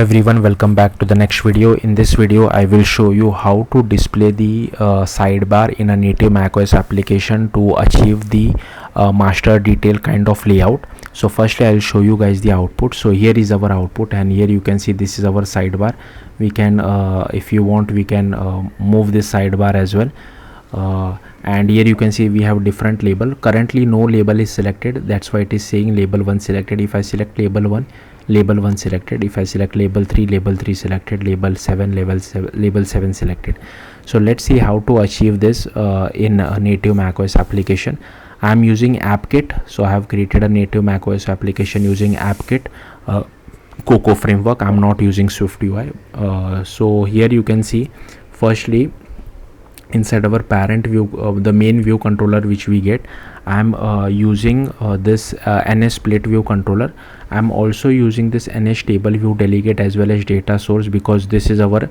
Everyone, welcome back to the next video. In this video I will show you how to display the sidebar in a native macOS application to achieve the master detail kind of layout. So firstly I will show you guys the output. So here is our output, and here you can see this is our sidebar. We can if you want, we can move this sidebar as well. And here you can see we have different label. Currently no label is selected, that's why it is saying label 1 selected. If I select label 1, label 1 selected. If I select label 3, label 3 selected. Label 7, label 7 selected. So let's see how to achieve this in a native macOS application. I am using AppKit, so I have created a native macOS application using AppKit Cocoa framework. I am not using SwiftUI. So here you can see, firstly, inside our parent view, the main view controller which we get, I am using this ns split view controller. I am also using this ns table view delegate as well as data source, because this is our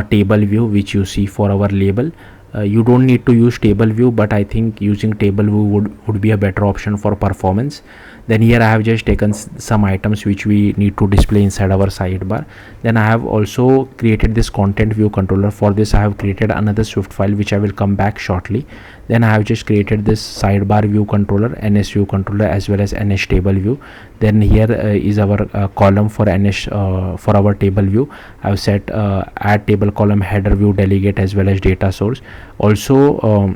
table view which you see for our label. You don't need to use table view, but I think using table view would be a better option for performance. Then here I have just taken some items which we need to display inside our sidebar. Then I have also created this content view controller. For this I have created another Swift file which I will come back shortly. Then I have just created this sidebar view controller, ns view controller, as well as ns table view. Then here is our column for ns for our table view. I have set add table column header view delegate as well as data source. Also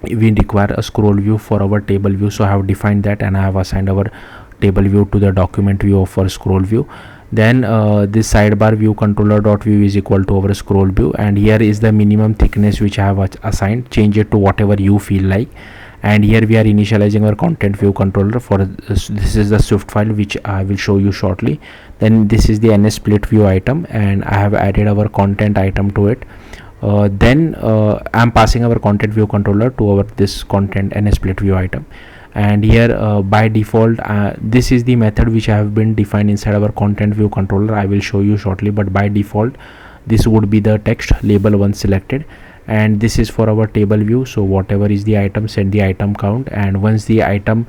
we require a scroll view for our table view, so I have defined that, and I have assigned our table view to the document view of our scroll view. Then this sidebar view controller dot view is equal to our scroll view, and here is the minimum thickness which I have assigned. Change it to whatever you feel like. And here we are initializing our content view controller. For this is the Swift file which I will show you shortly. Then this is the ns split view item, and I have added our content item to it. Then I'm passing our content view controller to our this content ns split view item. And here by default this is the method which I have been defined inside our content view controller. I will show you shortly, but by default this would be the text label 1 selected, and this is for our table view. So whatever is the item, set the item count, and once the item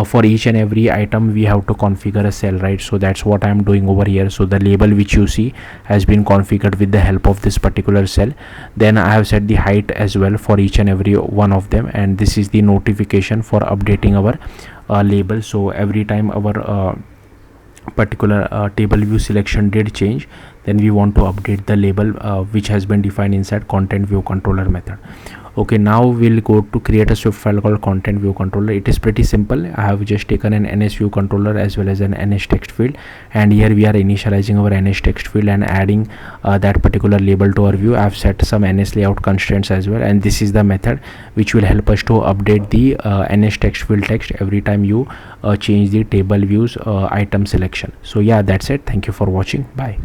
for each and every item we have to configure a cell, right? So that's what I am doing over here. So the label which you see has been configured with the help of this particular cell. Then I have set the height as well for each and every one of them, and this is the notification for updating our label. So every time our particular table view selection did change, then we want to update the label which has been defined inside content view controller method. Okay, now we'll go to create a Swift file called content view controller. It is pretty simple. I have just taken an ns view controller as well as an ns text field, and here we are initializing our ns text field and adding that particular label to our view. I have set some ns layout constraints as well, and this is the method which will help us to update the ns text field text every time you change the table views item selection. So yeah, that's it. Thank you for watching. Bye.